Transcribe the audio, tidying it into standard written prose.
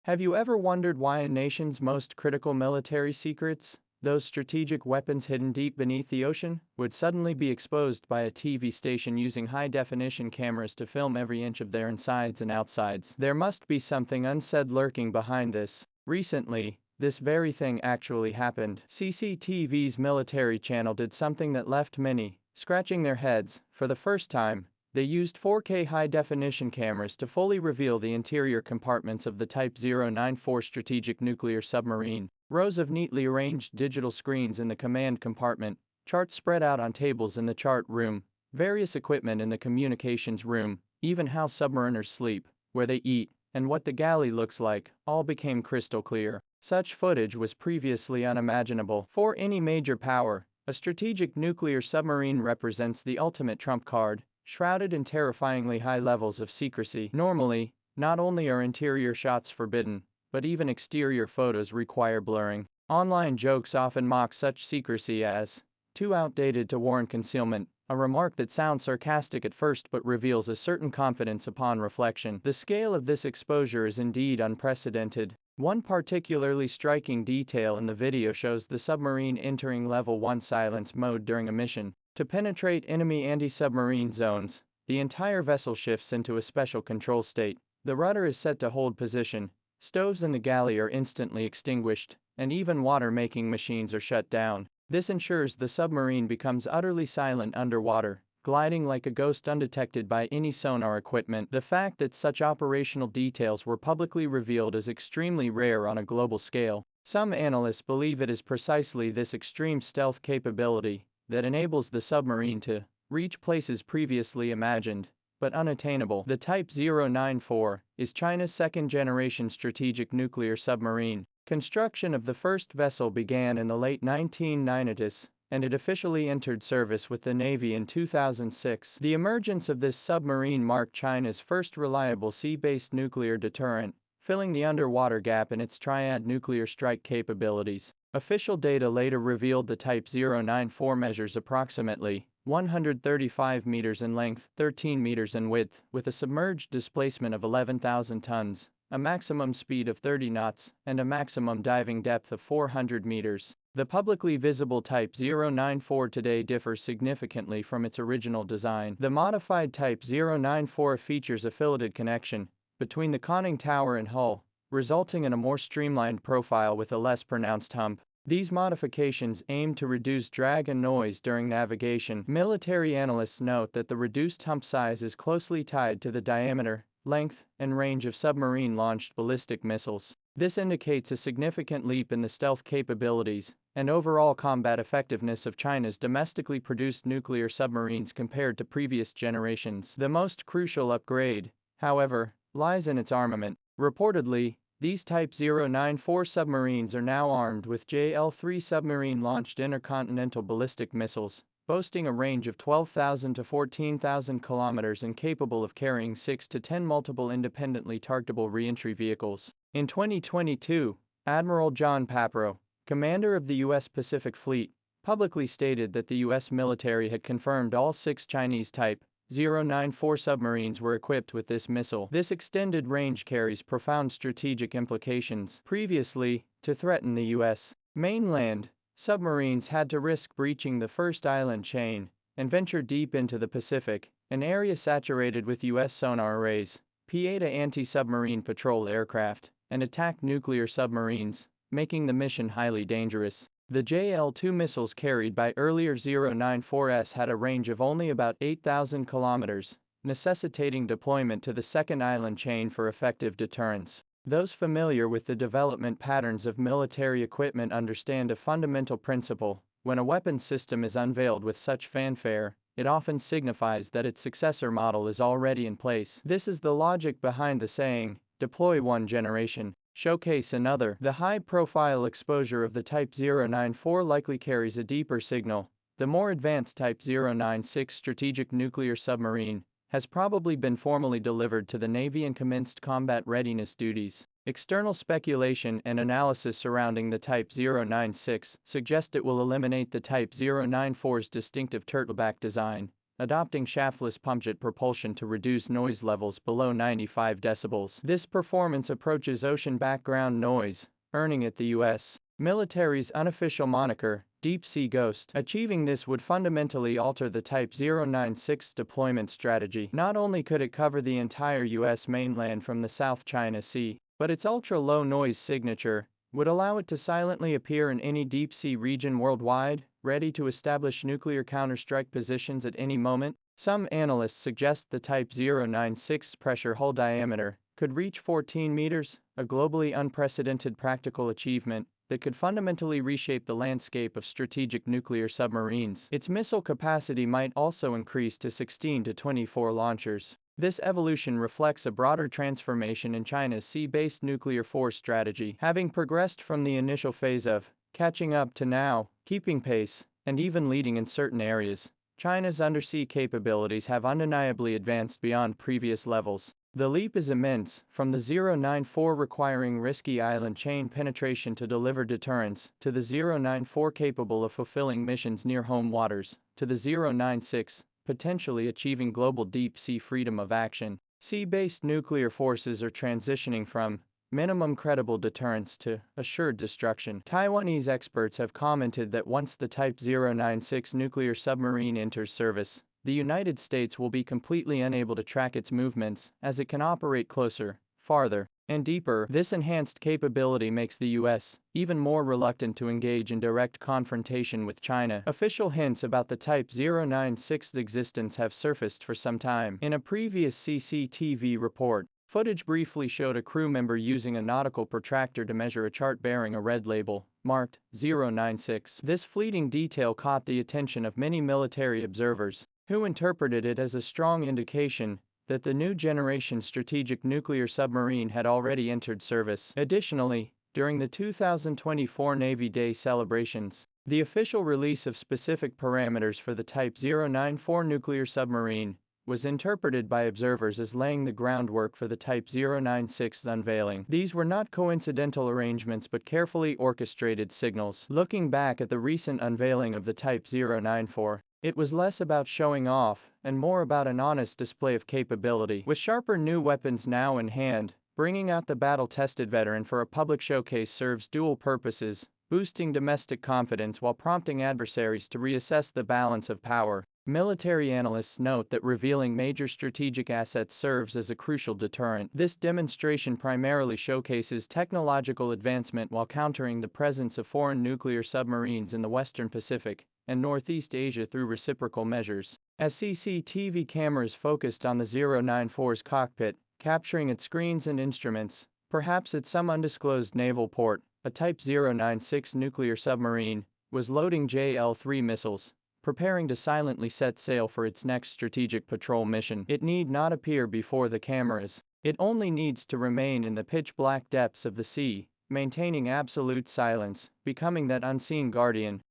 Have you ever wondered why a nation's most critical military secrets, those strategic weapons hidden deep beneath the ocean, would suddenly be exposed by a TV station using high-definition cameras to film every inch of their insides and outsides? There must be something unsaid lurking behind this. Recently, this very thing actually happened. CCTV's military channel did something that left many scratching their heads. For the first time, they used 4K high-definition cameras to fully reveal the interior compartments of the Type 094 strategic nuclear submarine. Rows of neatly arranged digital screens in the command compartment, charts spread out on tables in the chart room, various equipment in the communications room, even how submariners sleep, where they eat, and what the galley looks like, all became crystal clear. Such footage was previously unimaginable. For any major power, a strategic nuclear submarine represents the ultimate trump card, shrouded in terrifyingly high levels of secrecy. Normally, not only are interior shots forbidden, but even exterior photos require blurring. Online jokes often mock such secrecy as too outdated to warrant concealment, a remark that sounds sarcastic at first but reveals a certain confidence upon reflection. The scale of this exposure is indeed unprecedented. One particularly striking detail in the video shows the submarine entering Level 1 silence mode during a mission. To penetrate enemy anti-submarine zones, the entire vessel shifts into a special control state. The rudder is set to hold position, stoves in the galley are instantly extinguished, and even water-making machines are shut down. This ensures the submarine becomes utterly silent underwater, gliding like a ghost undetected by any sonar equipment. The fact that such operational details were publicly revealed is extremely rare on a global scale. Some analysts believe it is precisely this extreme stealth capability that enables the submarine to reach places previously imagined but unattainable. The Type 094 is China's second-generation strategic nuclear submarine. Construction of the first vessel began in the late 1990s, and it officially entered service with the Navy in 2006. The emergence of this submarine marked China's first reliable sea-based nuclear deterrent, filling the underwater gap in its triad nuclear strike capabilities. Official data later revealed the Type 094 measures approximately 135 meters in length, 13 meters in width, with a submerged displacement of 11,000 tons, a maximum speed of 30 knots, and a maximum diving depth of 400 meters. The publicly visible Type 094 today differs significantly from its original design. The modified Type 094 features a filleted connection between the conning tower and hull, resulting in a more streamlined profile with a less pronounced hump. These modifications aim to reduce drag and noise during navigation. Military analysts note that the reduced hump size is closely tied to the diameter, length, and range of submarine-launched ballistic missiles. This indicates a significant leap in the stealth capabilities and overall combat effectiveness of China's domestically produced nuclear submarines compared to previous generations. The most crucial upgrade, however, lies in its armament. Reportedly, these Type 094 submarines are now armed with JL-3 submarine-launched intercontinental ballistic missiles, boasting a range of 12,000 to 14,000 kilometers and capable of carrying 6 to 10 multiple independently targetable reentry vehicles. In 2022, Admiral John Papero, commander of the U.S. Pacific Fleet, publicly stated that the U.S. military had confirmed all 6 Chinese Type 094 submarines were equipped with this missile. This extended range carries profound strategic implications. Previously, to threaten the U.S. mainland, submarines had to risk breaching the first island chain and venture deep into the Pacific, an area saturated with U.S. sonar arrays, PA to anti-submarine patrol aircraft, and attack nuclear submarines, making the mission highly dangerous. The JL-2 missiles carried by earlier 094s had a range of only about 8,000 kilometers, necessitating deployment to the second island chain for effective deterrence. Those familiar with the development patterns of military equipment understand a fundamental principle: when a weapons system is unveiled with such fanfare, it often signifies that its successor model is already in place. This is the logic behind the saying, "Deploy one generation, showcase another." The high-profile exposure of the Type 094 likely carries a deeper signal. The more advanced Type 096 strategic nuclear submarine has probably been formally delivered to the Navy and commenced combat readiness duties. External speculation and analysis surrounding the Type 096 suggest it will eliminate the Type 094's distinctive turtleback design, adopting shaftless pumpjet propulsion to reduce noise levels below 95 decibels. This performance approaches ocean background noise, earning it the U.S. military's unofficial moniker, Deep Sea Ghost. Achieving this would fundamentally alter the Type 096's deployment strategy. Not only could it cover the entire U.S. mainland from the South China Sea, but its ultra-low noise signature would allow it to silently appear in any deep-sea region worldwide, ready to establish nuclear counterstrike positions at any moment. Some analysts suggest the Type 096's pressure hull diameter could reach 14 meters, a globally unprecedented practical achievement that could fundamentally reshape the landscape of strategic nuclear submarines. Its missile capacity might also increase to 16 to 24 launchers. This evolution reflects a broader transformation in China's sea-based nuclear force strategy, having progressed from the initial phase of catching up to now keeping pace, and even leading in certain areas. China's undersea capabilities have undeniably advanced beyond previous levels. The leap is immense, from the 094 requiring risky island chain penetration to deliver deterrence, to the 094 capable of fulfilling missions near home waters, to the 096, potentially achieving global deep-sea freedom of action. Sea-based nuclear forces are transitioning from minimum credible deterrence to assured destruction. Taiwanese experts have commented that once the Type 096 nuclear submarine enters service, the United States will be completely unable to track its movements, as it can operate closer, farther, and deeper. This enhanced capability makes the U.S. even more reluctant to engage in direct confrontation with China. Official hints about the Type 096's existence have surfaced for some time. In a previous CCTV report, footage briefly showed a crew member using a nautical protractor to measure a chart bearing a red label, marked 096. This fleeting detail caught the attention of many military observers, who interpreted it as a strong indication that the new generation strategic nuclear submarine had already entered service. Additionally, during the 2024 Navy Day celebrations, the official release of specific parameters for the Type 094 nuclear submarine was interpreted by observers as laying the groundwork for the Type 096's unveiling. These were not coincidental arrangements but carefully orchestrated signals. Looking back at the recent unveiling of the Type 094, it was less about showing off and more about an honest display of capability. With sharper new weapons now in hand, bringing out the battle-tested veteran for a public showcase serves dual purposes, boosting domestic confidence while prompting adversaries to reassess the balance of power. Military analysts note that revealing major strategic assets serves as a crucial deterrent. This demonstration primarily showcases technological advancement while countering the presence of foreign nuclear submarines in the Western Pacific and Northeast Asia through reciprocal measures. As CCTV cameras focused on the 094's cockpit, capturing its screens and instruments, perhaps at some undisclosed naval port, a Type 096 nuclear submarine was loading JL-3 missiles, preparing to silently set sail for its next strategic patrol mission. It need not appear before the cameras. It only needs to remain in the pitch-black depths of the sea, maintaining absolute silence, becoming that unseen guardian